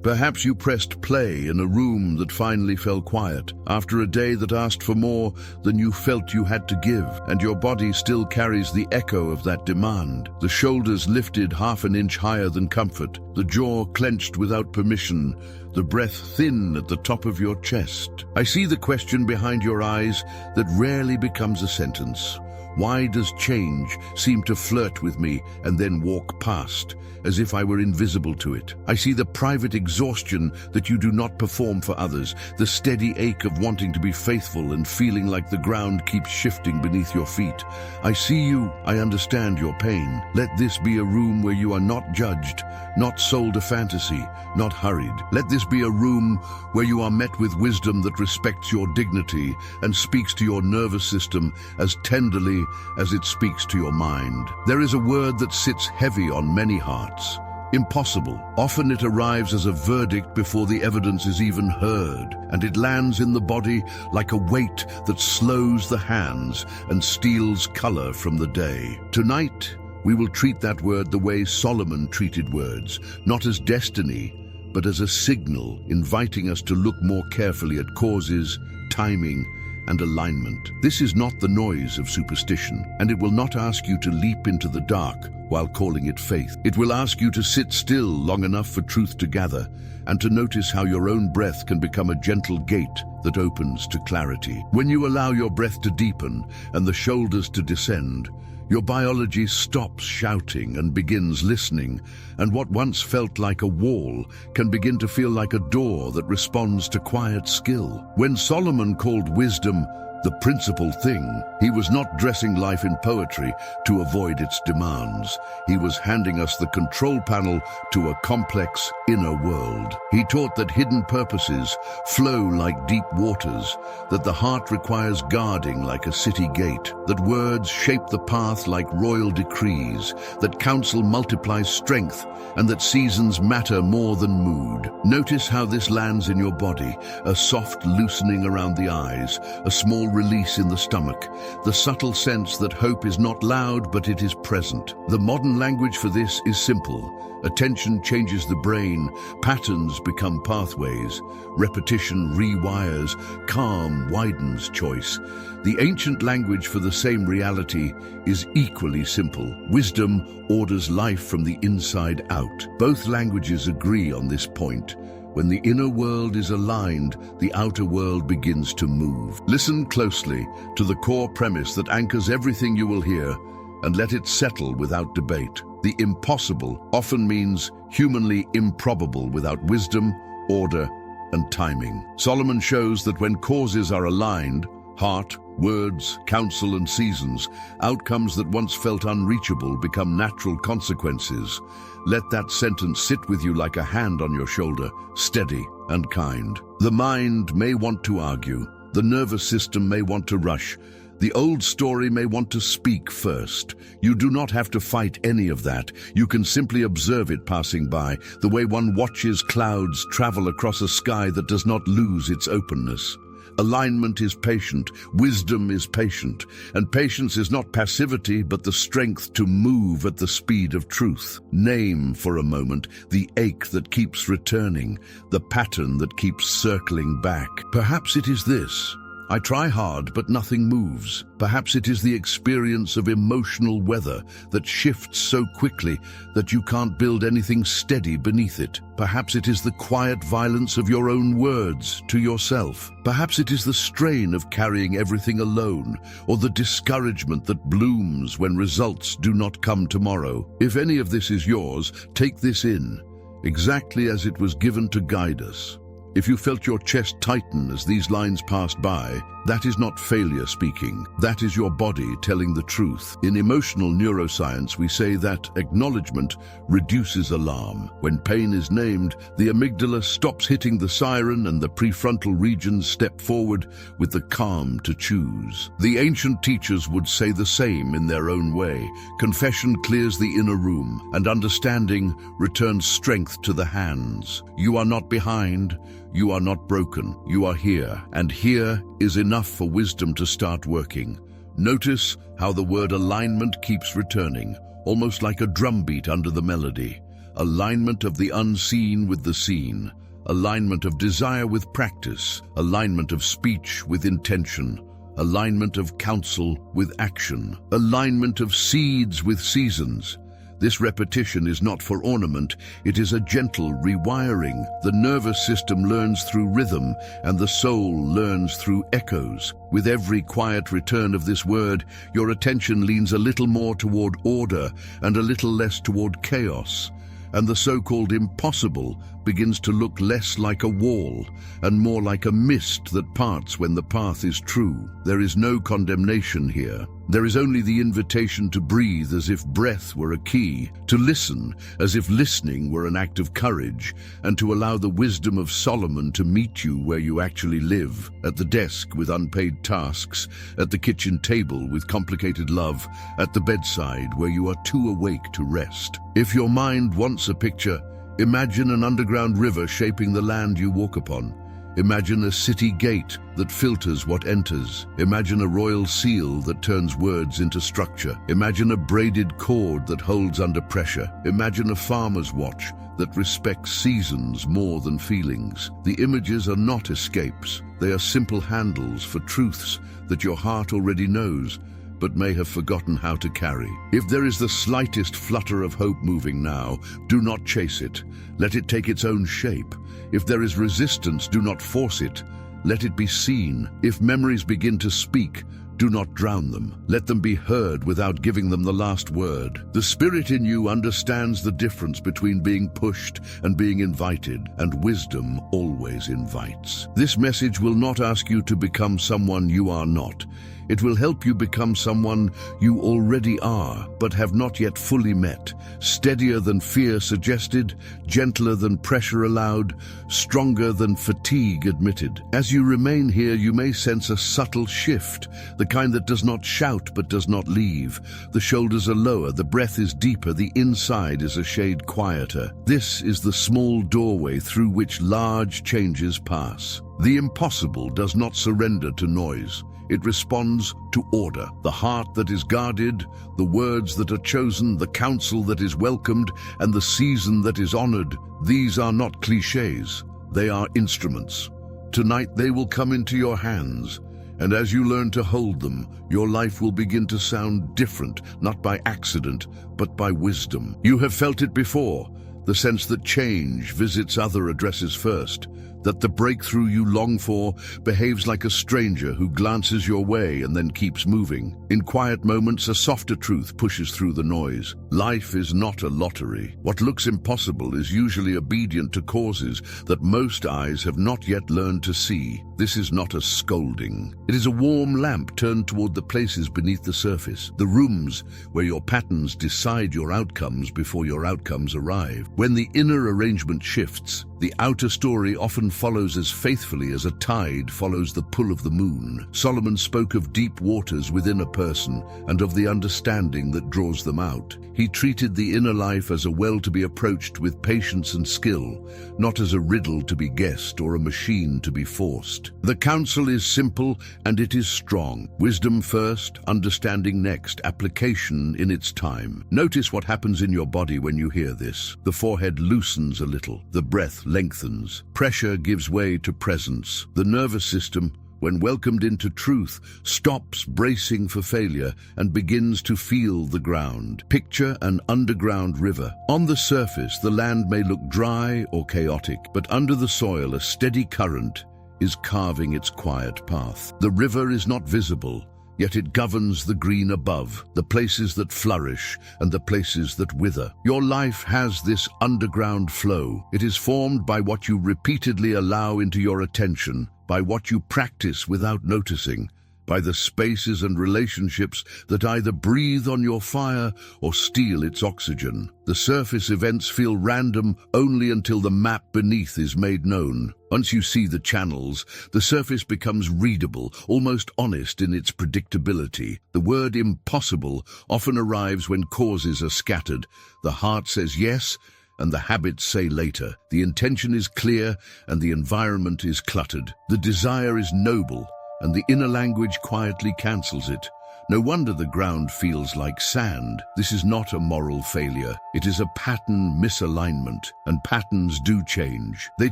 Perhaps you pressed play in a room that finally fell quiet, after a day that asked for more than you felt you had to give, and your body still carries the echo of that demand. The shoulders lifted half an inch higher than comfort, the jaw clenched without permission, the breath thin at the top of your chest. I see the question behind your eyes that rarely becomes a sentence. Why does change seem to flirt with me and then walk past, as if I were invisible to it? I see the private exhaustion that you do not perform for others, the steady ache of wanting to be faithful and feeling like the ground keeps shifting beneath your feet. I see you, I understand your pain. Let this be a room where you are not judged, not sold a fantasy, not hurried. Let this be a room where you are met with wisdom that respects your dignity and speaks to your nervous system as tenderly as it speaks to your mind. There is a word that sits heavy on many hearts: impossible. Often it arrives as a verdict before the evidence is even heard, and it lands in the body like a weight that slows the hands and steals color from the day. Tonight, we will treat that word the way Solomon treated words, not as destiny, but as a signal inviting us to look more carefully at causes, timing, and alignment. This is not the noise of superstition, and it will not ask you to leap into the dark while calling it faith. It will ask you to sit still long enough for truth to gather, and to notice how your own breath can become a gentle gate that opens to clarity. When you allow your breath to deepen and the shoulders to descend, your biology stops shouting and begins listening, and what once felt like a wall can begin to feel like a door that responds to quiet skill. When Solomon called wisdom the principal thing, he was not dressing life in poetry to avoid its demands. He was handing us the control panel to a complex inner world. He taught that hidden purposes flow like deep waters, that the heart requires guarding like a city gate, that words shape the path like royal decrees, that counsel multiplies strength, and that seasons matter more than mood. Notice how this lands in your body: a soft loosening around the eyes, a small release in the stomach, the subtle sense that hope is not loud but it is present. The modern language for this is simple. Attention changes the brain, patterns become pathways, repetition rewires, calm widens choice. The ancient language for the same reality is equally simple. Wisdom orders life from the inside out. Both languages agree on this point. When the inner world is aligned, the outer world begins to move. Listen closely to the core premise that anchors everything you will hear, and let it settle without debate. The impossible often means humanly improbable without wisdom, order, and timing. Solomon shows that when causes are aligned, heart, words, counsel, and seasons, outcomes that once felt unreachable become natural consequences. Let that sentence sit with you like a hand on your shoulder, steady and kind. The mind may want to argue, the nervous system may want to rush, the old story may want to speak first. You do not have to fight any of that. You can simply observe it passing by, the way one watches clouds travel across a sky that does not lose its openness. Alignment is patient, wisdom is patient, and patience is not passivity but the strength to move at the speed of truth. Name for a moment the ache that keeps returning, the pattern that keeps circling back. Perhaps it is this: I try hard, but nothing moves. Perhaps it is the experience of emotional weather that shifts so quickly that you can't build anything steady beneath it. Perhaps it is the quiet violence of your own words to yourself. Perhaps it is the strain of carrying everything alone, or the discouragement that blooms when results do not come tomorrow. If any of this is yours, take this in, exactly as it was given to guide us. If you felt your chest tighten as these lines passed by, that is not failure speaking. That is your body telling the truth. In emotional neuroscience, we say that acknowledgement reduces alarm. When pain is named, the amygdala stops hitting the siren and the prefrontal regions step forward with the calm to choose. The ancient teachers would say the same in their own way. Confession clears the inner room, and understanding returns strength to the hands. You are not behind. You are not broken. You are here, and here is enough for wisdom to start working. Notice how the word alignment keeps returning, almost like a drumbeat under the melody. alignment of the unseen with the seen, alignment of desire with practice, alignment of speech with intention, alignment of counsel with action, alignment of seeds with seasons. This repetition is not for ornament, it is a gentle rewiring. The nervous system learns through rhythm, and the soul learns through echoes. With every quiet return of this word, your attention leans a little more toward order and a little less toward chaos, and the so-called impossible begins to look less like a wall and more like a mist that parts when the path is true. There is no condemnation here. There is only the invitation to breathe as if breath were a key, to listen as if listening were an act of courage, and to allow the wisdom of Solomon to meet you where you actually live, at the desk with unpaid tasks, at the kitchen table with complicated love, at the bedside where you are too awake to rest. If your mind wants a picture, imagine an underground river shaping the land you walk upon. Imagine a city gate that filters what enters. Imagine a royal seal that turns words into structure. Imagine a braided cord that holds under pressure. Imagine a farmer's watch that respects seasons more than feelings. The images are not escapes. They are simple handles for truths that your heart already knows, but may have forgotten how to carry. If there is the slightest flutter of hope moving now, do not chase it. Let it take its own shape. If there is resistance, do not force it. Let it be seen. If memories begin to speak, do not drown them. Let them be heard without giving them the last word. The spirit in you understands the difference between being pushed and being invited, and wisdom always invites. This message will not ask you to become someone you are not. It will help you become someone you already are, but have not yet fully met. Steadier than fear suggested, gentler than pressure allowed, stronger than fatigue admitted. As you remain here, you may sense a subtle shift, the kind that does not shout but does not leave. The shoulders are lower, the breath is deeper, the inside is a shade quieter. This is the small doorway through which large changes pass. The impossible does not surrender to noise. It responds to order. The heart that is guarded, the words that are chosen, the counsel that is welcomed, and the season that is honored. These are not cliches. They are instruments. Tonight they will come into your hands, and as you learn to hold them, your life will begin to sound different, not by accident, but by wisdom. You have felt it before, the sense that change visits other addresses first, that the breakthrough you long for behaves like a stranger who glances your way and then keeps moving. In quiet moments, a softer truth pushes through the noise. Life is not a lottery. What looks impossible is usually obedient to causes that most eyes have not yet learned to see. This is not a scolding. It is a warm lamp turned toward the places beneath the surface, the rooms where your patterns decide your outcomes before your outcomes arrive. When the inner arrangement shifts, the outer story often follows as faithfully as a tide follows the pull of the moon. Solomon spoke of deep waters within a person and of the understanding that draws them out. He treated the inner life as a well to be approached with patience and skill, not as a riddle to be guessed or a machine to be forced. The counsel is simple and it is strong. Wisdom first, understanding next, application in its time. Notice what happens in your body when you hear this. The forehead loosens a little, the breath lengthens, pressure gives way to presence. The nervous system, when welcomed into truth, stops bracing for failure and begins to feel the ground. Picture an underground river. On the surface, the land may look dry or chaotic, but under the soil, a steady current is carving its quiet path. The river is not visible, yet it governs the green above, the places that flourish and the places that wither. Your life has this underground flow. It is formed by what you repeatedly allow into your attention, by what you practice without noticing, by the spaces and relationships that either breathe on your fire or steal its oxygen. The surface events feel random only until the map beneath is made known. Once you see the channels, the surface becomes readable, almost honest in its predictability. The word impossible often arrives when causes are scattered. The heart says yes, and the habits say later. The intention is clear, and the environment is cluttered. The desire is noble, and the inner language quietly cancels it. No wonder the ground feels like sand. This is not a moral failure. It is a pattern misalignment, and patterns do change. They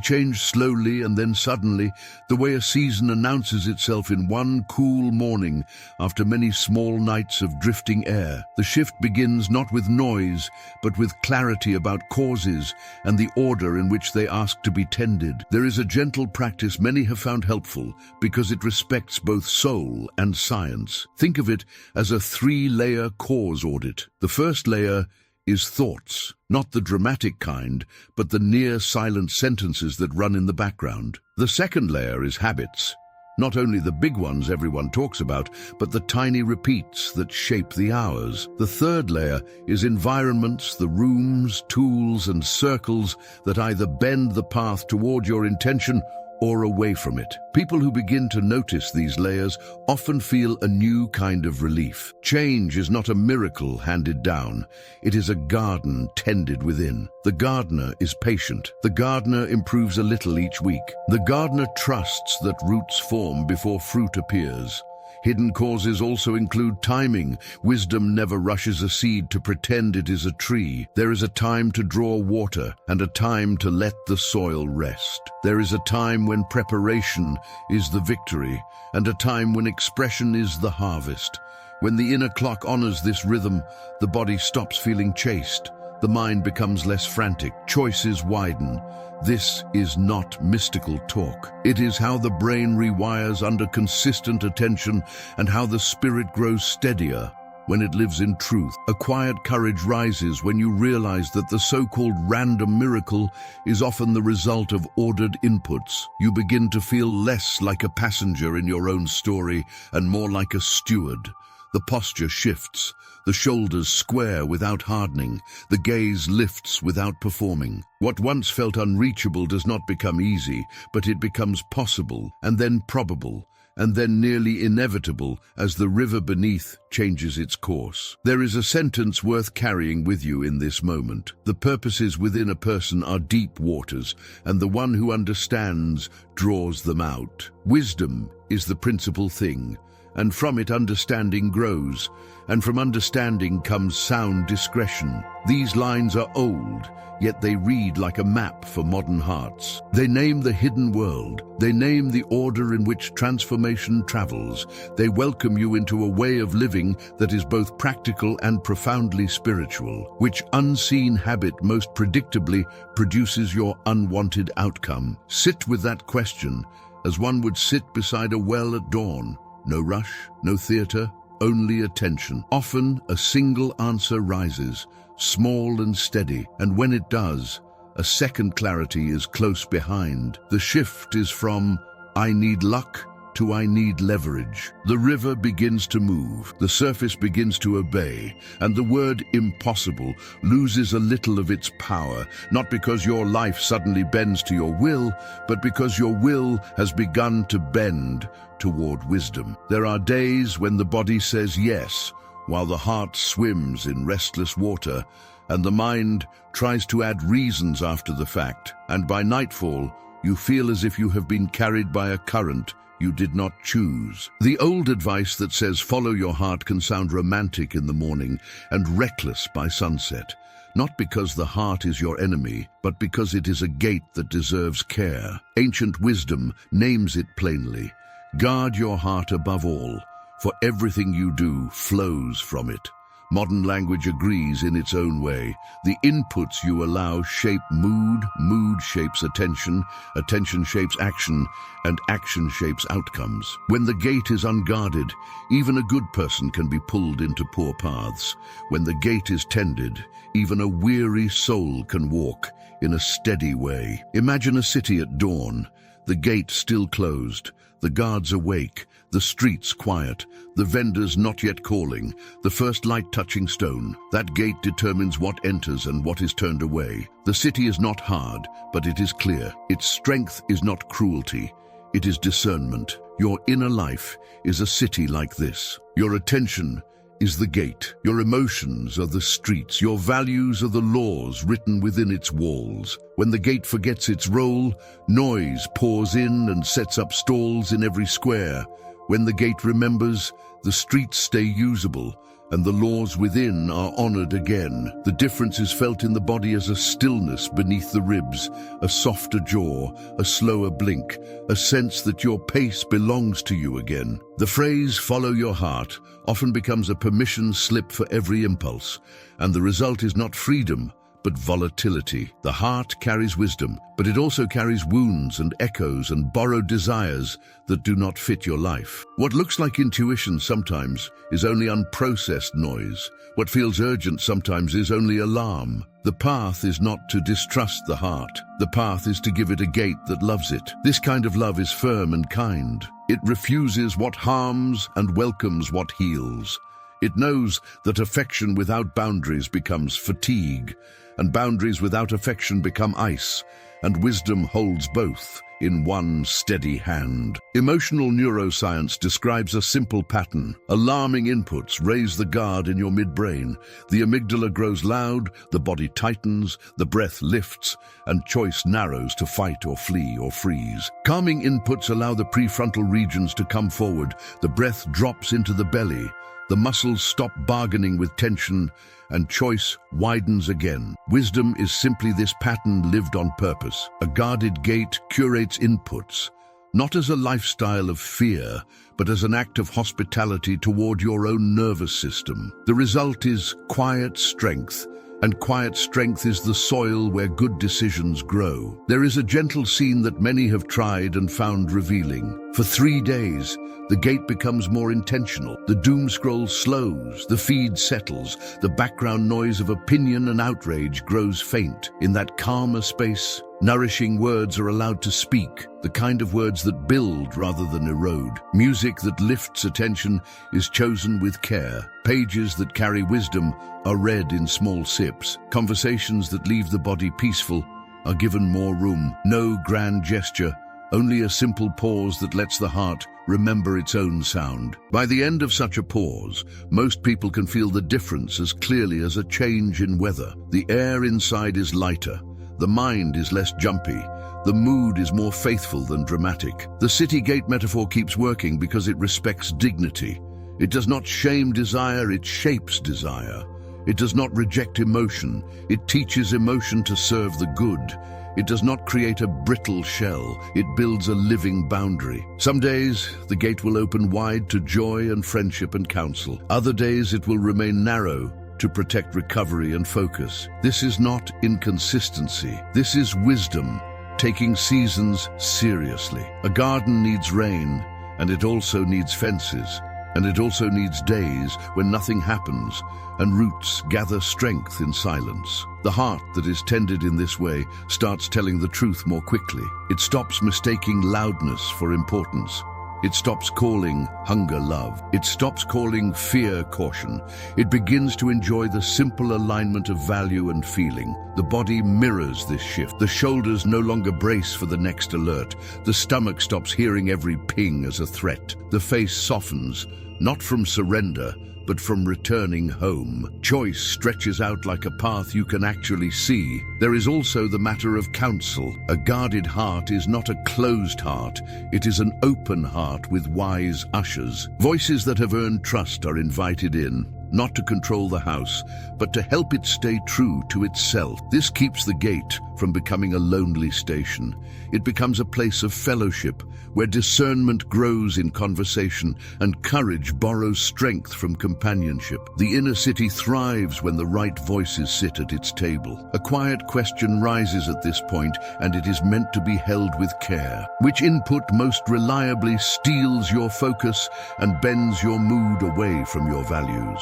change slowly and then suddenly, the way a season announces itself in one cool morning after many small nights of drifting air. The shift begins not with noise, but with clarity about causes and the order in which they ask to be tended. There is a gentle practice many have found helpful because it respects both soul and science. Think of it as a three-layer cause audit. The first layer is thoughts, not the dramatic kind, but the near-silent sentences that run in the background. The second layer is habits, not only the big ones everyone talks about, but the tiny repeats that shape the hours. The third layer is environments, the rooms, tools, and circles that either bend the path toward your intention or away from it. People who begin to notice these layers often feel a new kind of relief. Change is not a miracle handed down. It is a garden tended within. The gardener is patient. The gardener improves a little each week. The gardener trusts that roots form before fruit appears. Hidden causes also include timing. Wisdom never rushes a seed to pretend it is a tree. There is a time to draw water and a time to let the soil rest. There is a time when preparation is the victory and a time when expression is the harvest. When the inner clock honors this rhythm, the body stops feeling chased. The mind becomes less frantic. Choices widen. This is not mystical talk. It is how the brain rewires under consistent attention and how the spirit grows steadier when it lives in truth. A quiet courage rises when you realize that the so-called random miracle is often the result of ordered inputs. You begin to feel less like a passenger in your own story and more like a steward. The posture shifts. The shoulders square without hardening. The gaze lifts without performing. What once felt unreachable does not become easy, but it becomes possible, and then probable, and then nearly inevitable as the river beneath changes its course. There is a sentence worth carrying with you in this moment. The purposes within a person are deep waters, and the one who understands draws them out. Wisdom is the principal thing, and from it understanding grows, and from understanding comes sound discretion. These lines are old, yet they read like a map for modern hearts. They name the hidden world. They name the order in which transformation travels. They welcome you into a way of living that is both practical and profoundly spiritual. Which unseen habit most predictably produces your unwanted outcome? Sit with that question, as one would sit beside a well at dawn. No rush, no theater, only attention. Often a single answer rises, small and steady, and when it does, a second clarity is close behind. The shift is from "I need luck" to "I need leverage." The river begins to move, the surface begins to obey, and the word impossible loses a little of its power, not because your life suddenly bends to your will, but because your will has begun to bend toward wisdom. There are days when the body says yes, while the heart swims in restless water, and the mind tries to add reasons after the fact, and by nightfall, you feel as if you have been carried by a current you did not choose. The old advice that says follow your heart can sound romantic in the morning and reckless by sunset, not because the heart is your enemy, but because it is a gate that deserves care. Ancient wisdom names it plainly. Guard your heart above all, for everything you do flows from it. Modern language agrees in its own way. The inputs you allow shape mood, mood shapes attention, attention shapes action, and action shapes outcomes. When the gate is unguarded, even a good person can be pulled into poor paths. When the gate is tended, even a weary soul can walk in a steady way. Imagine a city at dawn, the gate still closed, the guards awake, the streets quiet, the vendors not yet calling, the first light touching stone. That gate determines what enters and what is turned away. The city is not hard, but it is clear. Its strength is not cruelty, it is discernment. Your inner life is a city like this. Your attention is the gate. Your emotions are the streets. Your values are the laws written within its walls. When the gate forgets its role, noise pours in and sets up stalls in every square. When the gate remembers, the streets stay usable, and the laws within are honored again. The difference is felt in the body as a stillness beneath the ribs, a softer jaw, a slower blink, a sense that your pace belongs to you again. The phrase, "follow your heart," often becomes a permission slip for every impulse, and the result is not freedom, but volatility. The heart carries wisdom, but it also carries wounds and echoes and borrowed desires that do not fit your life. What looks like intuition sometimes is only unprocessed noise. What feels urgent sometimes is only alarm. The path is not to distrust the heart. The path is to give it a gate that loves it. This kind of love is firm and kind. It refuses what harms and welcomes what heals. It knows that affection without boundaries becomes fatigue, and boundaries without affection become ice, and wisdom holds both in one steady hand. Emotional neuroscience describes a simple pattern. Alarming inputs raise the guard in your midbrain. The amygdala grows loud, the body tightens, the breath lifts, and choice narrows to fight or flee or freeze. Calming inputs allow the prefrontal regions to come forward. The breath drops into the belly. The muscles stop bargaining with tension, and choice widens again. Wisdom is simply this pattern lived on purpose. A guarded gate curates inputs, not as a lifestyle of fear, but as an act of hospitality toward your own nervous system. The result is quiet strength, and quiet strength is the soil where good decisions grow. There is a gentle scene that many have tried and found revealing. For 3 days, the gate becomes more intentional. The doom scroll slows, the feed settles, the background noise of opinion and outrage grows faint. In that calmer space, nourishing words are allowed to speak, the kind of words that build rather than erode. Music that lifts attention is chosen with care. Pages that carry wisdom are read in small sips. Conversations that leave the body peaceful are given more room. No grand gesture, only a simple pause that lets the heart remember its own sound. By the end of such a pause, most people can feel the difference as clearly as a change in weather. The air inside is lighter. The mind is less jumpy. The mood is more faithful than dramatic. The city gate metaphor keeps working because it respects dignity. It does not shame desire, it shapes desire. It does not reject emotion. It teaches emotion to serve the good. It does not create a brittle shell. It builds a living boundary. Some days, the gate will open wide to joy and friendship and counsel. Other days, it will remain narrow to protect recovery and focus. This is not inconsistency. This is wisdom, taking seasons seriously. A garden needs rain, and it also needs fences. And it also needs days when nothing happens and roots gather strength in silence. The heart that is tended in this way starts telling the truth more quickly. It stops mistaking loudness for importance. It stops calling hunger love. It stops calling fear caution. It begins to enjoy the simple alignment of value and feeling. The body mirrors this shift. The shoulders no longer brace for the next alert. The stomach stops hearing every ping as a threat. The face softens, not from surrender, but from returning home. Choice stretches out like a path you can actually see. There is also the matter of counsel. A guarded heart is not a closed heart. It is an open heart with wise ushers. Voices that have earned trust are invited in, not to control the house, but to help it stay true to itself. This keeps the gate from becoming a lonely station. It becomes a place of fellowship, where discernment grows in conversation and courage borrows strength from companionship. The inner city thrives when the right voices sit at its table. A quiet question rises at this point, and it is meant to be held with care. Which input most reliably steals your focus and bends your mood away from your values?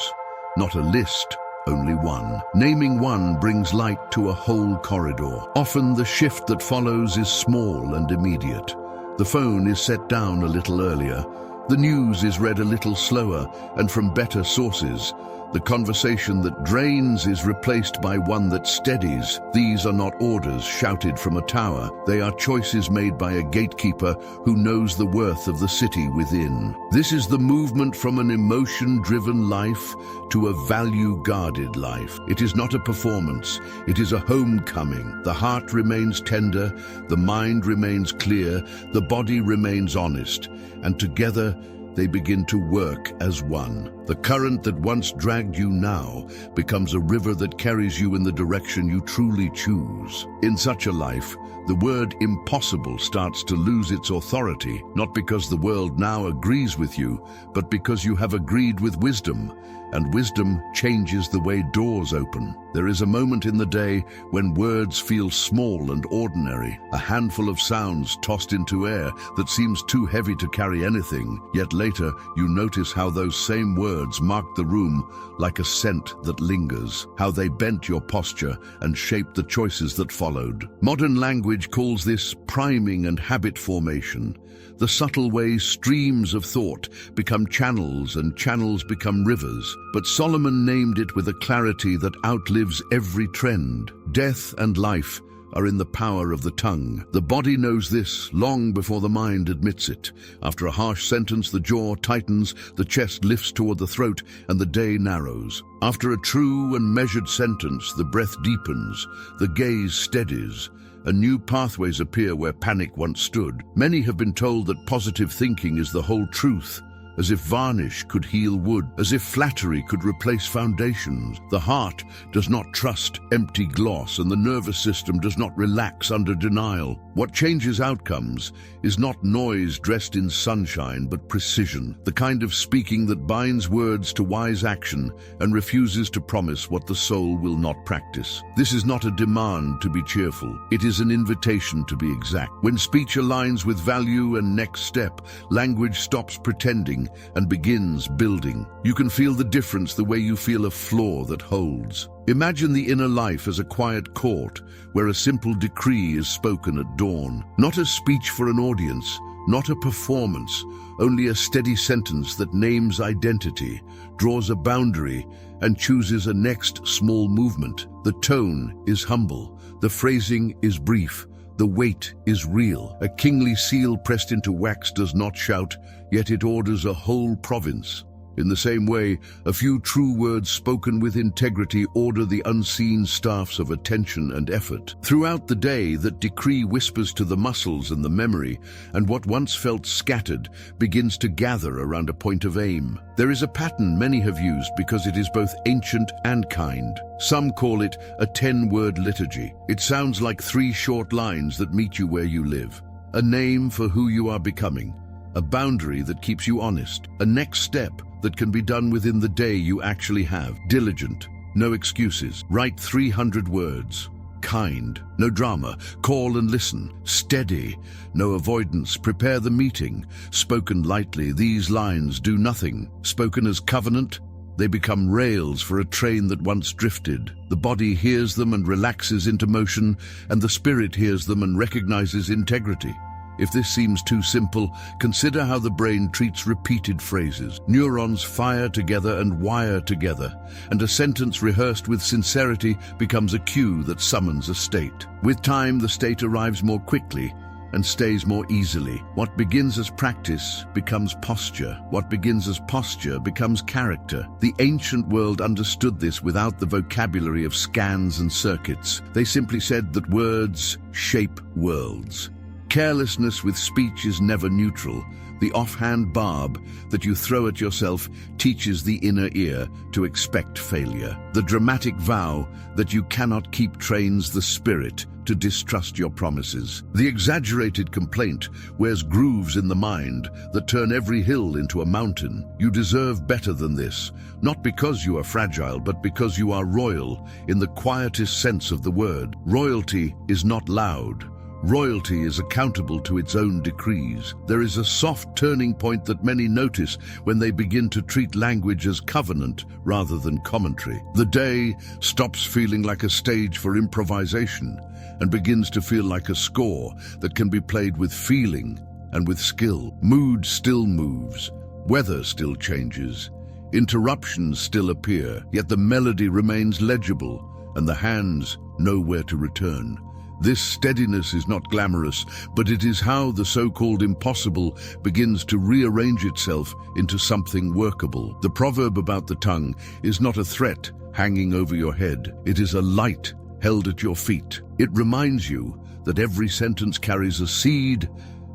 Not a list, only one. Naming one brings light to a whole corridor. Often the shift that follows is small and immediate. The phone is set down a little earlier. The news is read a little slower and from better sources. The conversation that drains is replaced by one that steadies. These are not orders shouted from a tower. They are choices made by a gatekeeper who knows the worth of the city within. This is the movement from an emotion-driven life to a value-guarded life. It is not a performance. It is a homecoming. The heart remains tender, the mind remains clear, the body remains honest, and together they begin to work as one. The current that once dragged you now becomes a river that carries you in the direction you truly choose. In such a life, the word impossible starts to lose its authority, not because the world now agrees with you, but because you have agreed with wisdom, and wisdom changes the way doors open. There is a moment in the day when words feel small and ordinary, a handful of sounds tossed into air that seems too heavy to carry anything, yet later you notice how those same words marked the room like a scent that lingers, how they bent your posture and shaped the choices that followed. Modern language calls this priming and habit formation, the subtle way streams of thought become channels and channels become rivers. But Solomon named it with a clarity that outlives every trend. Death and life are in the power of the tongue. The body knows this long before the mind admits it. After a harsh sentence, the jaw tightens, the chest lifts toward the throat, and the day narrows. After a true and measured sentence, the breath deepens, the gaze steadies, and new pathways appear where panic once stood. Many have been told that positive thinking is the whole truth, as if varnish could heal wood, as if flattery could replace foundations. The heart does not trust empty gloss, and the nervous system does not relax under denial. What changes outcomes is not noise dressed in sunshine, but precision, the kind of speaking that binds words to wise action and refuses to promise what the soul will not practice. This is not a demand to be cheerful. It is an invitation to be exact. When speech aligns with value and next step, language stops pretending and begins building. You can feel the difference the way you feel a floor that holds. Imagine the inner life as a quiet court where a simple decree is spoken at dawn. Not a speech for an audience, not a performance, only a steady sentence that names identity, draws a boundary, and chooses a next small movement. The tone is humble, the phrasing is brief, the weight is real. A kingly seal pressed into wax does not shout, yet it orders a whole province. In the same way, a few true words spoken with integrity order the unseen staffs of attention and effort. Throughout the day, that decree whispers to the muscles and the memory, and what once felt scattered begins to gather around a point of aim. There is a pattern many have used because it is both ancient and kind. Some call it a 10-word liturgy. It sounds like 3 short lines that meet you where you live. A name for who you are becoming, a boundary that keeps you honest, a next step that can be done within the day you actually have. Diligent, no excuses. Write 300 words. Kind, no drama. Call and listen. Steady, no avoidance. Prepare the meeting. Spoken lightly, these lines do nothing. Spoken as covenant, they become rails for a train that once drifted. The body hears them and relaxes into motion, and the spirit hears them and recognizes integrity. If this seems too simple, consider how the brain treats repeated phrases. Neurons fire together and wire together, and a sentence rehearsed with sincerity becomes a cue that summons a state. With time, the state arrives more quickly and stays more easily. What begins as practice becomes posture. What begins as posture becomes character. The ancient world understood this without the vocabulary of scans and circuits. They simply said that words shape worlds. Carelessness with speech is never neutral. The offhand barb that you throw at yourself teaches the inner ear to expect failure. The dramatic vow that you cannot keep trains the spirit to distrust your promises. The exaggerated complaint wears grooves in the mind that turn every hill into a mountain. You deserve better than this, not because you are fragile, but because you are royal in the quietest sense of the word. Royalty is not loud. Royalty is accountable to its own decrees. There is a soft turning point that many notice when they begin to treat language as covenant rather than commentary. The day stops feeling like a stage for improvisation and begins to feel like a score that can be played with feeling and with skill. Mood still moves, weather still changes, interruptions still appear, yet the melody remains legible and the hands know where to return. This steadiness is not glamorous, but it is how the so-called impossible begins to rearrange itself into something workable. The proverb about the tongue is not a threat hanging over your head. It is a light held at your feet. It reminds you that every sentence carries a seed,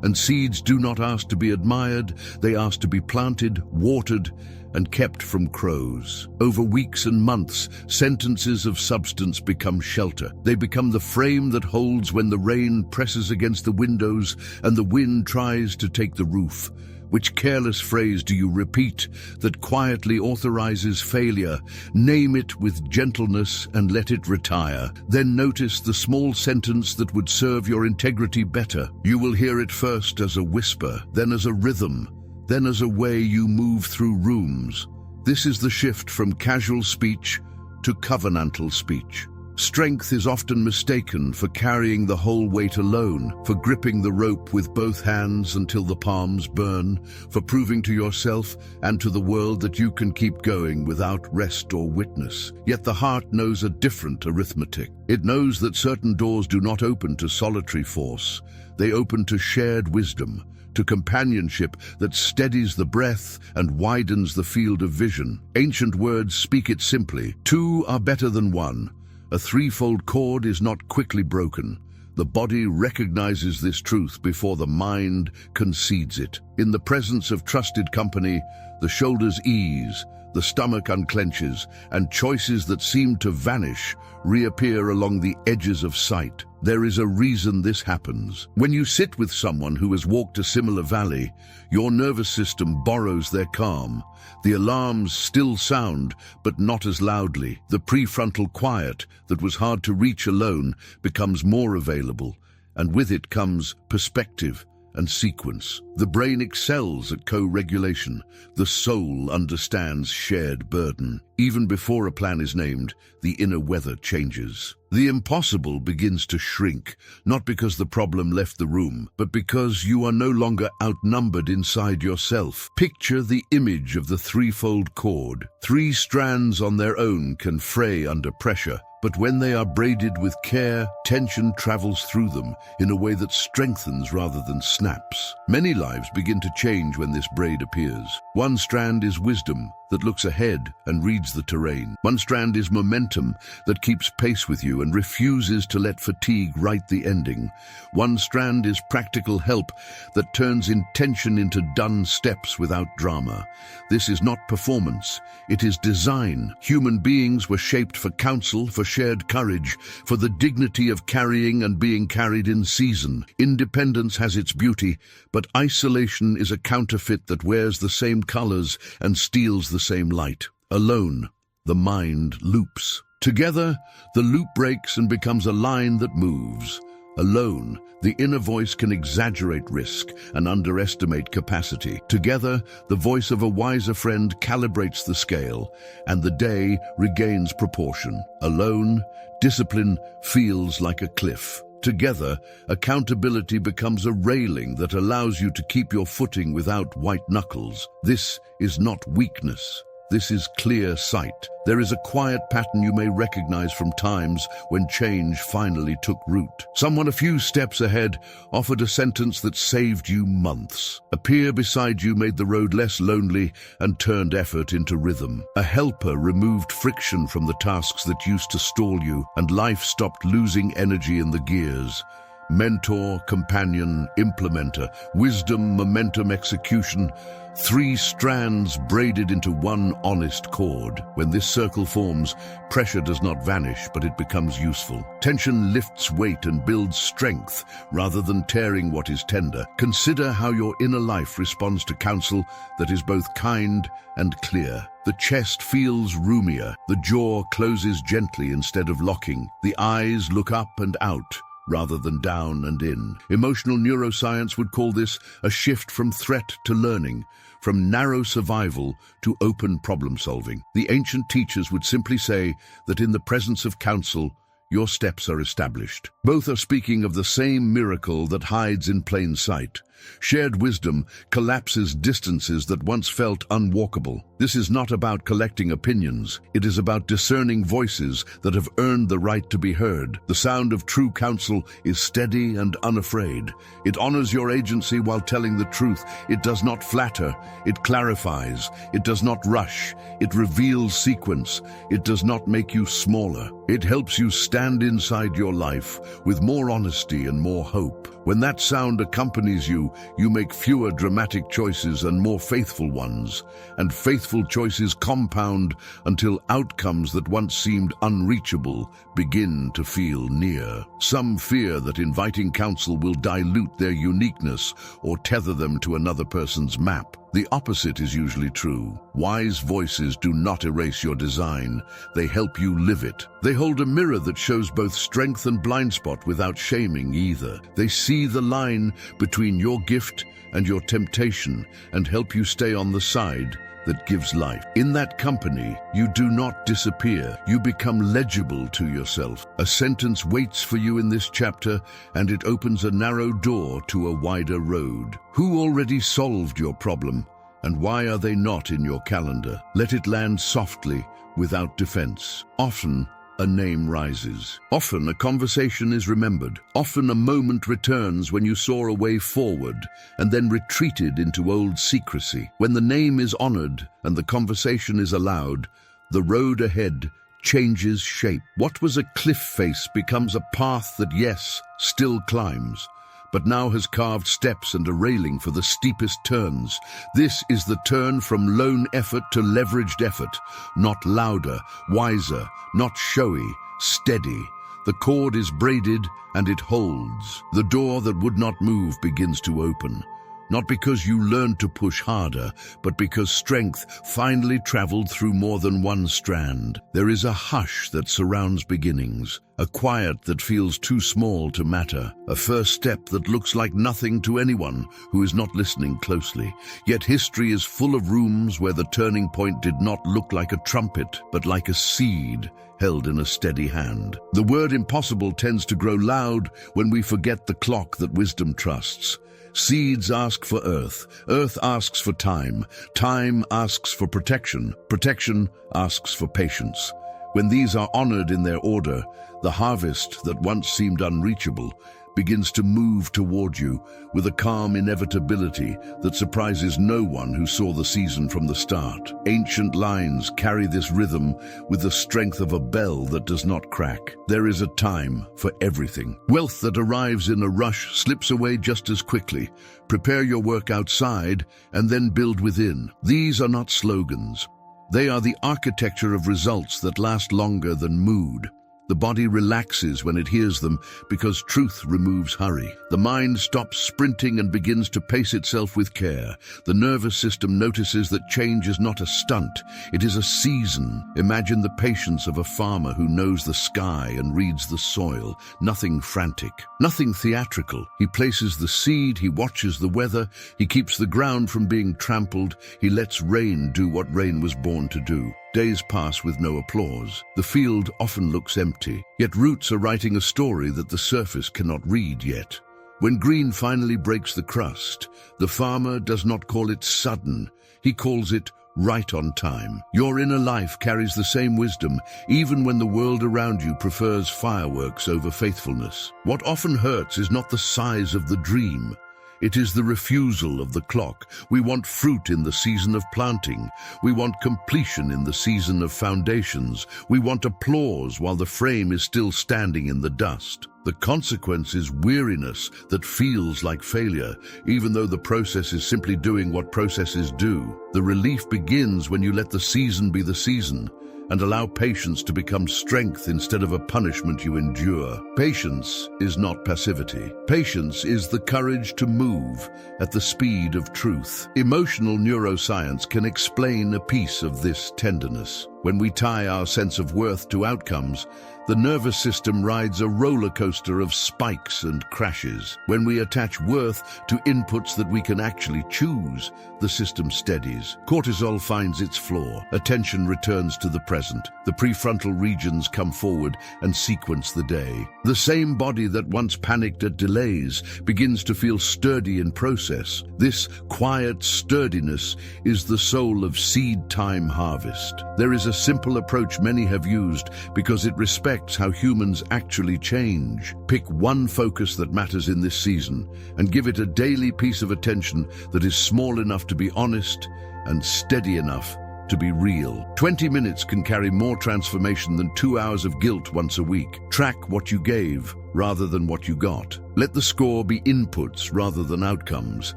And seeds do not ask to be admired, they ask to be planted, watered, and kept from crows. Over weeks and months, sentences of substance become shelter. They become the frame that holds when the rain presses against the windows and the wind tries to take the roof. Which careless phrase do you repeat that quietly authorizes failure? Name it with gentleness and let it retire. Then notice the small sentence that would serve your integrity better. You will hear it first as a whisper, then as a rhythm, then as a way you move through rooms. This is the shift from casual speech to covenantal speech. Strength is often mistaken for carrying the whole weight alone, for gripping the rope with both hands until the palms burn, for proving to yourself and to the world that you can keep going without rest or witness. Yet the heart knows a different arithmetic. It knows that certain doors do not open to solitary force. They open to shared wisdom, to companionship that steadies the breath and widens the field of vision. Ancient words speak it simply. Two are better than one. A threefold cord is not quickly broken. The body recognizes this truth before the mind concedes it. In the presence of trusted company, the shoulders ease, the stomach unclenches, and choices that seem to vanish reappear along the edges of sight. There is a reason this happens. When you sit with someone who has walked a similar valley, your nervous system borrows their calm. The alarms still sound, but not as loudly. The prefrontal quiet that was hard to reach alone becomes more available, and with it comes perspective and sequence. The brain excels at co-regulation. The soul understands shared burden. Even before a plan is named, the inner weather changes. The impossible begins to shrink, not because the problem left the room, but because you are no longer outnumbered inside yourself. Picture the image of the threefold cord. Three strands on their own can fray under pressure, but when they are braided with care, tension travels through them in a way that strengthens rather than snaps. Many lives begin to change when this braid appears. One strand is wisdom that looks ahead and reads the terrain. One strand is momentum that keeps pace with you and refuses to let fatigue write the ending. One strand is practical help that turns intention into done steps without drama. This is not performance, it is design. Human beings were shaped for counsel, for shared courage, for the dignity of carrying and being carried in season. Independence has its beauty, but isolation is a counterfeit that wears the same colors and steals the same light. Alone, the mind loops. Together, the loop breaks and becomes a line that moves. Alone, the inner voice can exaggerate risk and underestimate capacity. Together, the voice of a wiser friend calibrates the scale, and the day regains proportion. Alone, discipline feels like a cliff. Together, accountability becomes a railing that allows you to keep your footing without white knuckles. This is not weakness. This is clear sight. There is a quiet pattern you may recognize from times when change finally took root. Someone a few steps ahead offered a sentence that saved you months. A peer beside you made the road less lonely and turned effort into rhythm. A helper removed friction from the tasks that used to stall you, and life stopped losing energy in the gears. Mentor, companion, implementer, wisdom, momentum, execution. Three strands braided into one honest cord. When this circle forms, pressure does not vanish, but it becomes useful. Tension lifts weight and builds strength rather than tearing what is tender. Consider how your inner life responds to counsel that is both kind and clear. The chest feels roomier. The jaw closes gently instead of locking. The eyes look up and out rather than down and in. Emotional neuroscience would call this a shift from threat to learning, from narrow survival to open problem solving. The ancient teachers would simply say that in the presence of counsel, your steps are established. Both are speaking of the same miracle that hides in plain sight. Shared wisdom collapses distances that once felt unwalkable. This is not about collecting opinions. It is about discerning voices that have earned the right to be heard. The sound of true counsel is steady and unafraid. It honors your agency while telling the truth. It does not flatter. It clarifies. It does not rush. It reveals sequence. It does not make you smaller. It helps you stand inside your life with more honesty and more hope. When that sound accompanies you you, you make fewer dramatic choices and more faithful ones, and faithful choices compound until outcomes that once seemed unreachable begin to feel near. Some fear that inviting counsel will dilute their uniqueness or tether them to another person's map. The opposite is usually true. Wise voices do not erase your design, they help you live it. They hold a mirror that shows both strength and blind spot without shaming either. They see the line between your gift and your temptation and help you stay on the side that gives life. In that company, you do not disappear. You become legible to yourself. A sentence waits for you in this chapter, and it opens a narrow door to a wider road. Who already solved your problem, and why are they not in your calendar? Let it land softly, without defense. Often, a name rises. Often a conversation is remembered. Often a moment returns when you saw a way forward and then retreated into old secrecy. When the name is honored and the conversation is allowed, the road ahead changes shape. What was a cliff face becomes a path that, yes, still climbs, but now has carved steps and a railing for the steepest turns. This is the turn from lone effort to leveraged effort. Not louder, wiser, not showy, steady. The cord is braided and it holds. The door that would not move begins to open. Not because you learned to push harder, but because strength finally traveled through more than one strand. There is a hush that surrounds beginnings, a quiet that feels too small to matter, a first step that looks like nothing to anyone who is not listening closely. Yet history is full of rooms where the turning point did not look like a trumpet, but like a seed held in a steady hand. The word impossible tends to grow loud when we forget the clock that wisdom trusts. Seeds ask for earth, earth asks for time, time asks for protection, protection asks for patience. When these are honored in their order, the harvest that once seemed unreachable begins to move toward you with a calm inevitability that surprises no one who saw the season from the start. Ancient lines carry this rhythm with the strength of a bell that does not crack. There is a time for everything. Wealth that arrives in a rush slips away just as quickly. Prepare your work outside and then build within. These are not slogans. They are the architecture of results that last longer than mood. The body relaxes when it hears them because truth removes hurry. The mind stops sprinting and begins to pace itself with care. The nervous system notices that change is not a stunt, it is a season. Imagine the patience of a farmer who knows the sky and reads the soil. Nothing frantic, nothing theatrical. He places the seed, he watches the weather, he keeps the ground from being trampled, he lets rain do what rain was born to do. Days pass with no applause. The field often looks empty, yet roots are writing a story that the surface cannot read yet. When green finally breaks the crust, the farmer does not call it sudden, he calls it right on time. Your inner life carries the same wisdom, even when the world around you prefers fireworks over faithfulness. What often hurts is not the size of the dream, it is the refusal of the clock. We want fruit in the season of planting. We want completion in the season of foundations. We want applause while the frame is still standing in the dust. The consequence is weariness that feels like failure, even though the process is simply doing what processes do. The relief begins when you let the season be the season and allow patience to become strength instead of a punishment you endure. Patience is not passivity. Patience is the courage to move at the speed of truth. Emotional neuroscience can explain a piece of this tenderness. When we tie our sense of worth to outcomes, the nervous system rides a roller coaster of spikes and crashes. When we attach worth to inputs that we can actually choose, the system steadies. Cortisol finds its floor. Attention returns to the present. The prefrontal regions come forward and sequence the day. The same body that once panicked at delays begins to feel sturdy in process. This quiet sturdiness is the soul of seed time harvest. There is a simple approach many have used because it respects how humans actually change. Pick one focus that matters in this season and give it a daily piece of attention that is small enough to be honest and steady enough to be real. 20 minutes can carry more transformation than 2 hours of guilt once a week. Track what you gave, rather than what you got. Let the score be inputs rather than outcomes.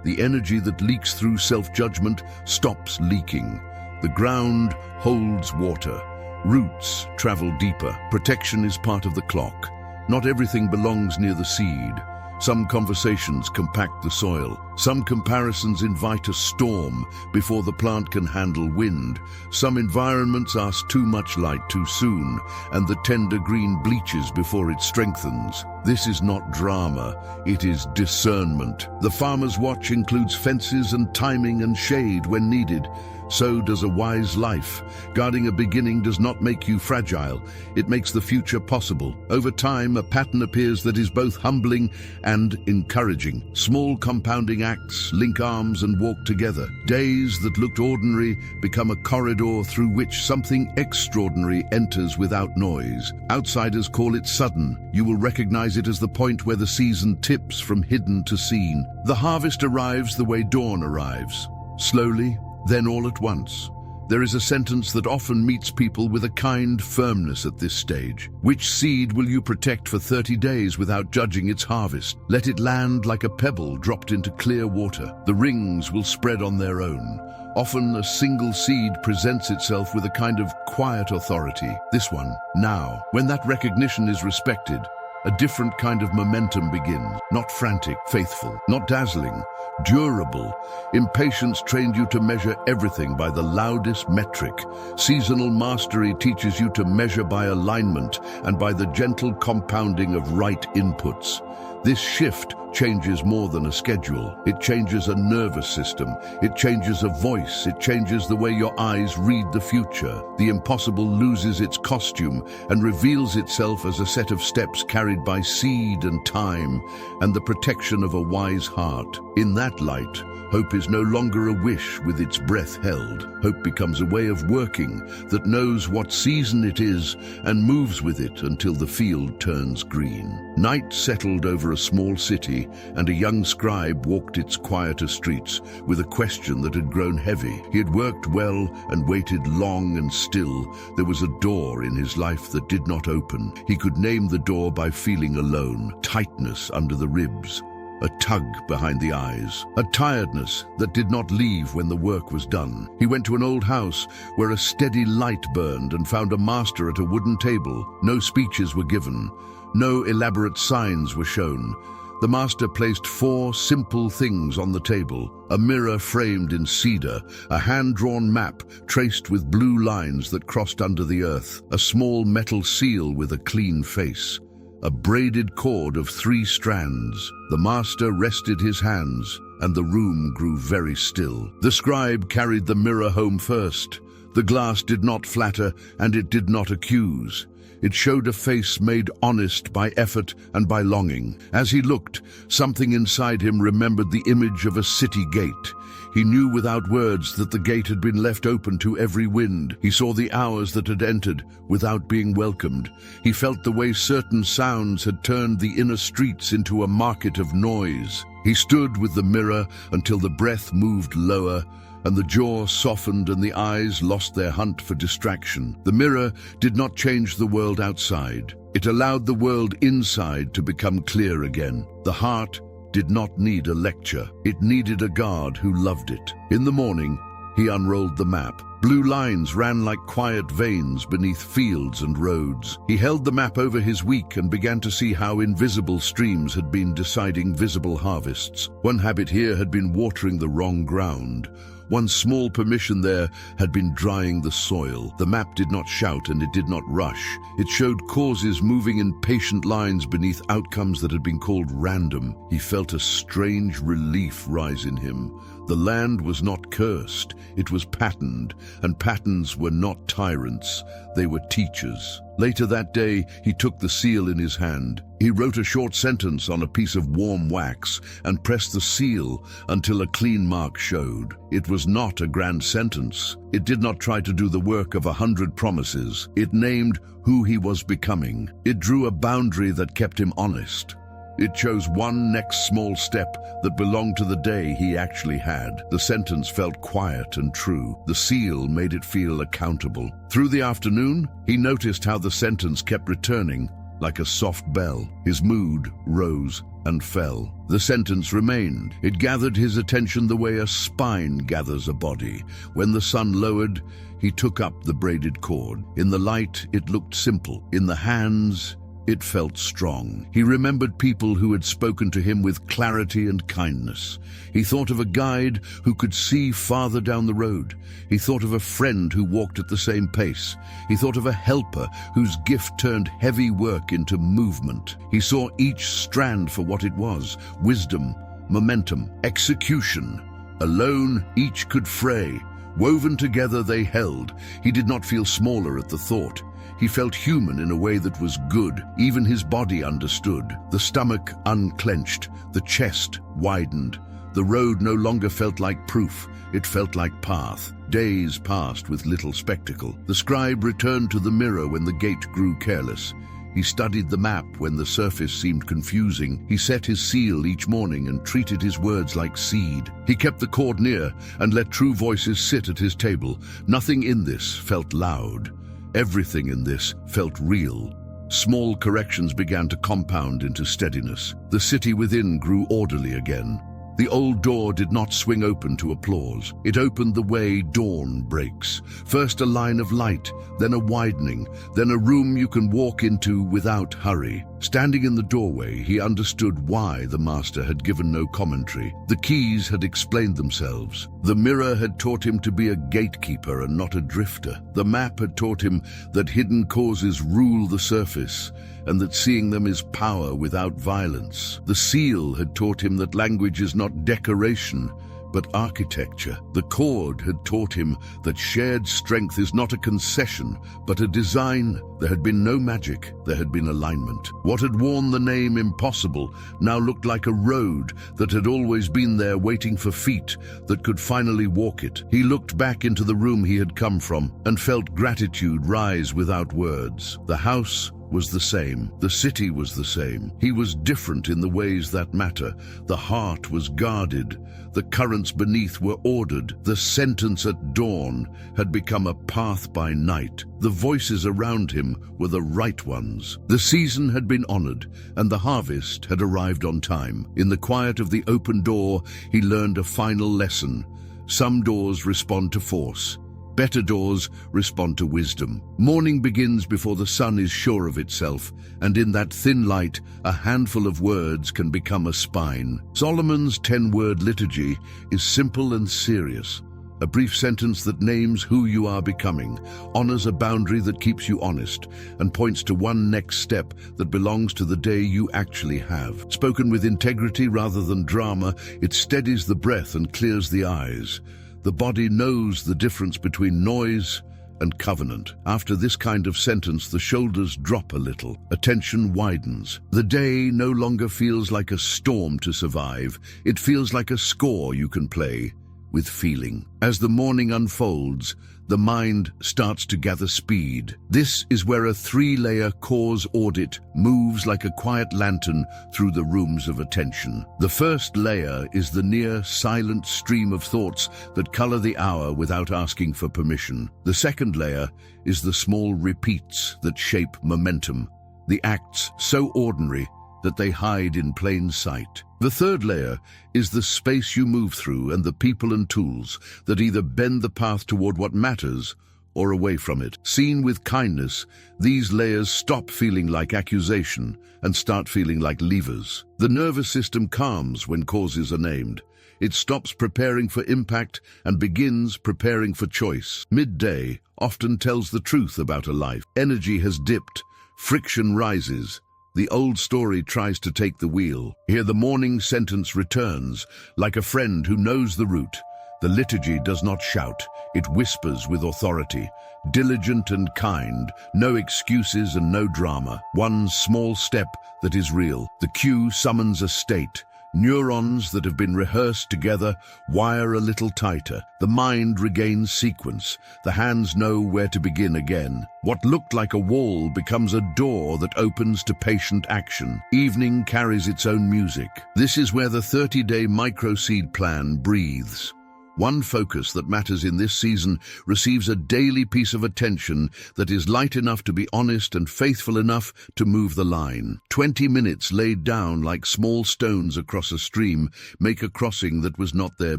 The energy that leaks through self-judgment stops leaking. The ground holds water. Roots travel deeper. Protection is part of the clock. Not everything belongs near the seed. Some conversations compact the soil. Some comparisons invite a storm before the plant can handle wind. Some environments ask too much light too soon, and the tender green bleaches before it strengthens. This is not drama, it is discernment. The farmer's watch includes fences and timing and shade when needed. So does a wise life. Guarding a beginning does not make you fragile. It makes the future possible. Over time, a pattern appears that is both humbling and encouraging. Small compounding acts link arms and walk together. Days that looked ordinary become a corridor through which something extraordinary enters without noise. Outsiders call it sudden. You will recognize it as the point where the season tips from hidden to seen. The harvest arrives the way dawn arrives. Slowly, then all at once. There is a sentence that often meets people with a kind firmness at this stage. Which seed will you protect for 30 days without judging its harvest? Let it land like a pebble dropped into clear water. The rings will spread on their own. Often a single seed presents itself with a kind of quiet authority. This one, now. When that recognition is respected, a different kind of momentum begins. Not frantic, faithful, not dazzling, durable. Impatience trained you to measure everything by the loudest metric. Seasonal mastery teaches you to measure by alignment and by the gentle compounding of right inputs. This shift changes more than a schedule. It changes a nervous system. It changes a voice. It changes the way your eyes read the future. The impossible loses its costume and reveals itself as a set of steps carried by seed and time and the protection of a wise heart. In that light, hope is no longer a wish with its breath held. Hope becomes a way of working that knows what season it is and moves with it until the field turns green. Night settled over a small city, and a young scribe walked its quieter streets with a question that had grown heavy. He had worked well and waited long, and still there was a door in his life that did not open. He could name the door by feeling alone, tightness under the ribs, a tug behind the eyes, a tiredness that did not leave when the work was done. He went to an old house where a steady light burned and found a master at a wooden table. No speeches were given. No elaborate signs were shown. The master placed 4 simple things on the table: a mirror framed in cedar, a hand-drawn map traced with blue lines that crossed under the earth, a small metal seal with a clean face, a braided cord of 3 strands. The master rested his hands, and the room grew very still. The scribe carried the mirror home first. The glass did not flatter, and it did not accuse. It showed a face made honest by effort and by longing. As he looked, something inside him remembered the image of a city gate. He knew without words that the gate had been left open to every wind. He saw the hours that had entered without being welcomed. He felt the way certain sounds had turned the inner streets into a market of noise. He stood with the mirror until the breath moved lower, and the jaw softened and the eyes lost their hunt for distraction. The mirror did not change the world outside. It allowed the world inside to become clear again. The heart did not need a lecture. It needed a guard who loved it. In the morning, he unrolled the map. Blue lines ran like quiet veins beneath fields and roads. He held the map over his week and began to see how invisible streams had been deciding visible harvests. One habit here had been watering the wrong ground. One small permission there had been drying the soil. The map did not shout and it did not rush. It showed causes moving in patient lines beneath outcomes that had been called random. He felt a strange relief rise in him. The land was not cursed, it was patterned, and patterns were not tyrants, they were teachers. Later that day, he took the seal in his hand. He wrote a short sentence on a piece of warm wax and pressed the seal until a clean mark showed. It was not a grand sentence. It did not try to do the work of 100 promises. It named who he was becoming. It drew a boundary that kept him honest. It chose one next small step that belonged to the day he actually had. The sentence felt quiet and true. The seal made it feel accountable. Through the afternoon, he noticed how the sentence kept returning. like a soft bell. His mood rose and fell. The sentence remained. It gathered his attention the way a spine gathers a body. When the sun lowered, he took up the braided cord. In the light, it looked simple. In the hands, it felt strong. He remembered people who had spoken to him with clarity and kindness. He thought of a guide who could see farther down the road. He thought of a friend who walked at the same pace. He thought of a helper whose gift turned heavy work into movement. He saw each strand for what it was: wisdom, momentum, execution. Alone, each could fray. Woven together, they held. He did not feel smaller at the thought. He felt human in a way that was good. Even his body understood. The stomach unclenched, the chest widened. The road no longer felt like proof, it felt like path. Days passed with little spectacle. The scribe returned to the mirror when the gate grew careless. He studied the map when the surface seemed confusing. He set his seal each morning and treated his words like seed. He kept the cord near and let true voices sit at his table. Nothing in this felt loud. Everything in this felt real. Small corrections began to compound into steadiness. The city within grew orderly again. The old door did not swing open to applause. It opened the way dawn breaks. First a line of light, then a widening, then a room you can walk into without hurry. Standing in the doorway, he understood why the master had given no commentary. The keys had explained themselves. The mirror had taught him to be a gatekeeper and not a drifter. The map had taught him that hidden causes rule the surface, and that seeing them is power without violence. The seal had taught him that language is not decoration, but architecture. The cord had taught him that shared strength is not a concession, but a design. There had been no magic, there had been alignment. What had worn the name impossible now looked like a road that had always been there waiting for feet that could finally walk it. He looked back into the room he had come from and felt gratitude rise without words. The house was the same. The city was the same. He was different in the ways that matter. The heart was guarded. The currents beneath were ordered. The sentence at dawn had become a path by night. The voices around him were the right ones. The season had been honored, and the harvest had arrived on time. In the quiet of the open door, he learned a final lesson. Some doors respond to force. Better doors respond to wisdom. Morning begins before the sun is sure of itself, and in that thin light, a handful of words can become a spine. Solomon's 10-word liturgy is simple and serious. A brief sentence that names who you are becoming, honors a boundary that keeps you honest, and points to one next step that belongs to the day you actually have. Spoken with integrity rather than drama, it steadies the breath and clears the eyes. The body knows the difference between noise and covenant. After this kind of sentence, the shoulders drop a little. Attention widens. The day no longer feels like a storm to survive. It feels like a score you can play with feeling. As the morning unfolds, the mind starts to gather speed. This is where a 3-layer cause audit moves like a quiet lantern through the rooms of attention. The first layer is the near silent stream of thoughts that color the hour without asking for permission. The second layer is the small repeats that shape momentum, the acts so ordinary that they hide in plain sight. The third layer is the space you move through and the people and tools that either bend the path toward what matters or away from it. Seen with kindness, these layers stop feeling like accusation and start feeling like levers. The nervous system calms when causes are named. It stops preparing for impact and begins preparing for choice. Midday often tells the truth about a life. Energy has dipped, friction rises. The old story tries to take the wheel. Here the morning sentence returns, like a friend who knows the route. The liturgy does not shout, it whispers with authority. Diligent and kind, no excuses and no drama. One small step that is real. The cue summons a state. Neurons that have been rehearsed together wire a little tighter. The mind regains sequence. The hands know where to begin again. What looked like a wall becomes a door that opens to patient action. Evening carries its own music. This is where the 30-day microseed plan breathes. One focus that matters in this season receives a daily piece of attention that is light enough to be honest and faithful enough to move the line. 20 minutes laid down like small stones across a stream make a crossing that was not there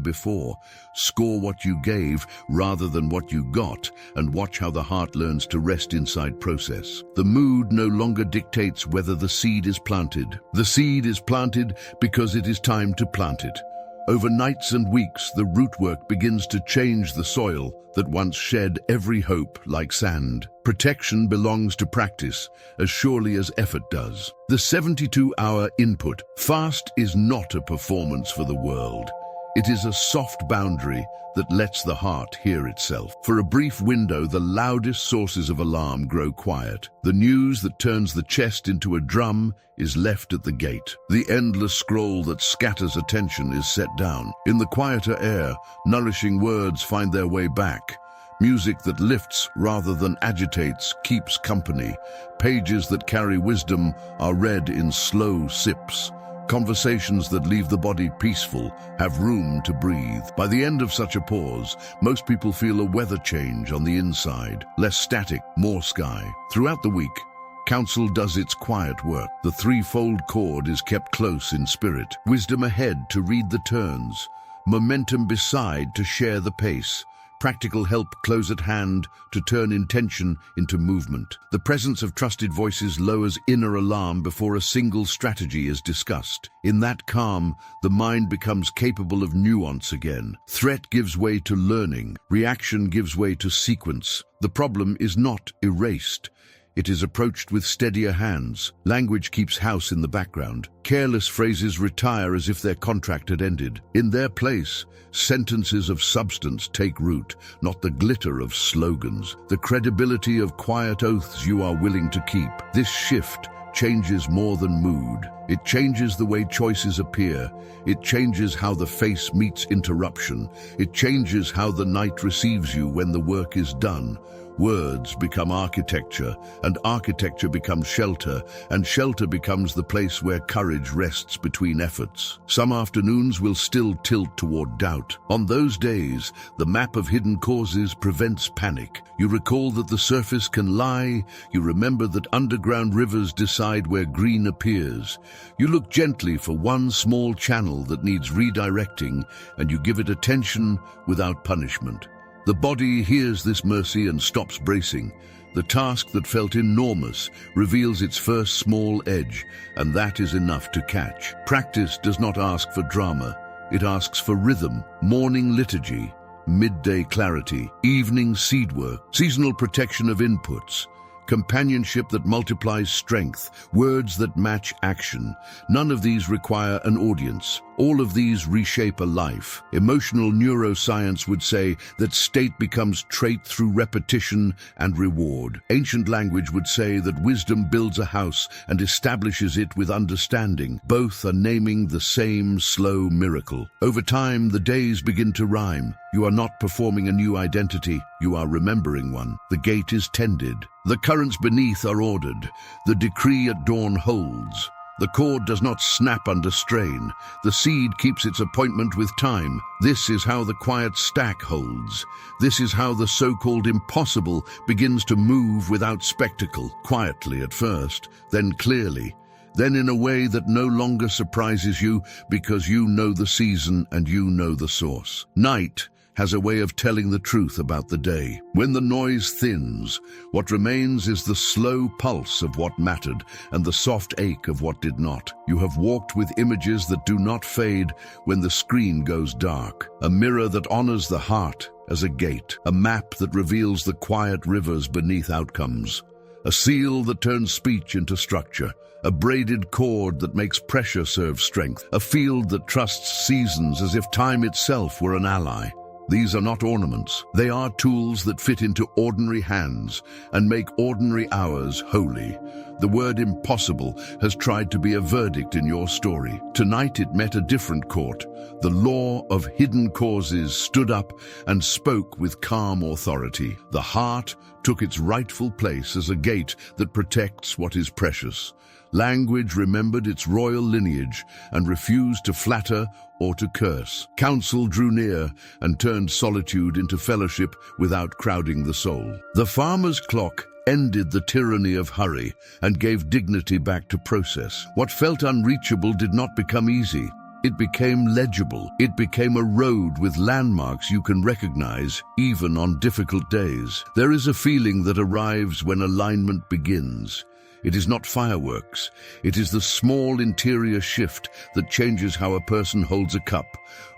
before. Score what you gave rather than what you got, and watch how the heart learns to rest inside process. The mood no longer dictates whether the seed is planted. The seed is planted because it is time to plant it. Over nights and weeks, the rootwork begins to change the soil that once shed every hope like sand. Protection belongs to practice as surely as effort does. The 72-hour input fast is not a performance for the world. It is a soft boundary that lets the heart hear itself. For a brief window, the loudest sources of alarm grow quiet. The news that turns the chest into a drum is left at the gate. The endless scroll that scatters attention is set down. In the quieter air, nourishing words find their way back. Music that lifts rather than agitates keeps company. Pages that carry wisdom are read in slow sips. Conversations that leave the body peaceful have room to breathe. By the end of such a pause, most people feel a weather change on the inside. Less static, more sky. Throughout the week, Counsel does its quiet work. The threefold chord is kept close in spirit. Wisdom ahead to read the turns. Momentum beside to share the pace. Practical help close at hand to turn intention into movement. The presence of trusted voices lowers inner alarm before a single strategy is discussed. In that calm, the mind becomes capable of nuance again. Threat gives way to learning. Reaction gives way to sequence. The problem is not erased. It is approached with steadier hands. Language keeps house in the background. Careless phrases retire as if their contract had ended. In their place, sentences of substance take root, not the glitter of slogans. The credibility of quiet oaths you are willing to keep. This shift changes more than mood. It changes the way choices appear. It changes how the face meets interruption. It changes how the night receives you when the work is done. Words become architecture, and architecture becomes shelter, and shelter becomes the place where courage rests between efforts. Some afternoons will still tilt toward doubt. On those days, the map of hidden causes prevents panic. You recall that the surface can lie. You remember that underground rivers decide where green appears. You look gently for one small channel that needs redirecting, and you give it attention without punishment. The body hears this mercy and stops bracing. The task that felt enormous reveals its first small edge, and that is enough to catch. Practice does not ask for drama. It asks for rhythm, morning liturgy, midday clarity, evening seed work, seasonal protection of inputs, companionship that multiplies strength, words that match action. None of these require an audience. All of these reshape a life. Emotional neuroscience would say that state becomes trait through repetition and reward. Ancient language would say that wisdom builds a house and establishes it with understanding. Both are naming the same slow miracle. Over time, the days begin to rhyme. You are not performing a new identity, you are remembering one. The gate is tended. The currents beneath are ordered. The decree at dawn holds. The cord does not snap under strain. The seed keeps its appointment with time. This is how the quiet stack holds. This is how the so-called impossible begins to move without spectacle, quietly at first, then clearly, then in a way that no longer surprises you because you know the season and you know the source. Night has a way of telling the truth about the day. When the noise thins, what remains is the slow pulse of what mattered and the soft ache of what did not. You have walked with images that do not fade when the screen goes dark. A mirror that honors the heart as a gate. A map that reveals the quiet rivers beneath outcomes. A seal that turns speech into structure. A braided cord that makes pressure serve strength. A field that trusts seasons as if time itself were an ally. These are not ornaments. They are tools that fit into ordinary hands and make ordinary hours holy. The word impossible has tried to be a verdict in your story. Tonight it met a different court. The law of hidden causes stood up and spoke with calm authority. The heart took its rightful place as a gate that protects what is precious. Language remembered its royal lineage and refused to flatter or to curse. Counsel drew near and turned solitude into fellowship without crowding the soul. The farmer's clock ended the tyranny of hurry and gave dignity back to process. What felt unreachable did not become easy. It became legible. It became a road with landmarks you can recognize, even on difficult days. There is a feeling that arrives when alignment begins. It is not fireworks. It is the small interior shift that changes how a person holds a cup,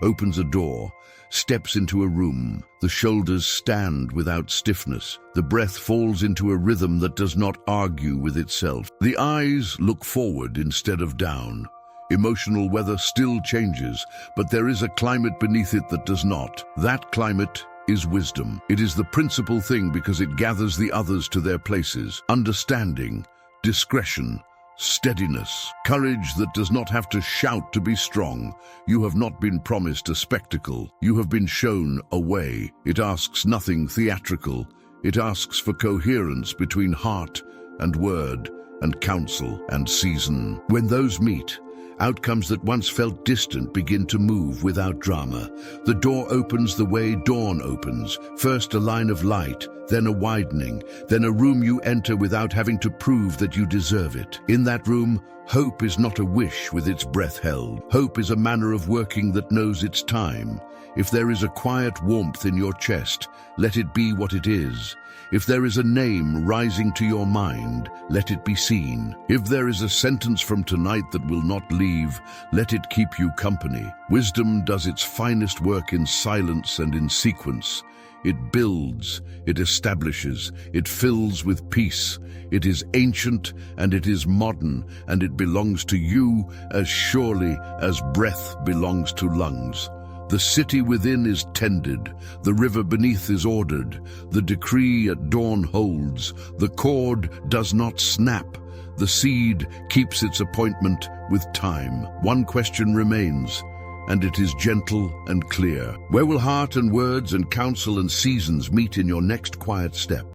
opens a door, steps into a room. The shoulders stand without stiffness. The breath falls into a rhythm that does not argue with itself. The eyes look forward instead of down. Emotional weather still changes, but there is a climate beneath it that does not. That climate is wisdom. It is the principal thing because it gathers the others to their places. Understanding, discretion, steadiness, courage that does not have to shout to be strong. You have not been promised a spectacle. You have been shown a way. It asks nothing theatrical. It asks for coherence between heart and word and counsel and season. When those meet, outcomes that once felt distant begin to move without drama. The door opens the way dawn opens. First a line of light, then a widening, then a room you enter without having to prove that you deserve it. In that room, hope is not a wish with its breath held. Hope is a manner of working that knows its time. If there is a quiet warmth in your chest, let it be what it is. If there is a name rising to your mind, let it be seen. If there is a sentence from tonight that will not leave, let it keep you company. Wisdom does its finest work in silence and in sequence. It builds, it establishes, it fills with peace. It is ancient and it is modern, and it belongs to you as surely as breath belongs to lungs. The city within is tended, the river beneath is ordered, the decree at dawn holds, the cord does not snap, the seed keeps its appointment with time. One question remains, and it is gentle and clear. Where will heart and words and counsel and seasons meet in your next quiet step?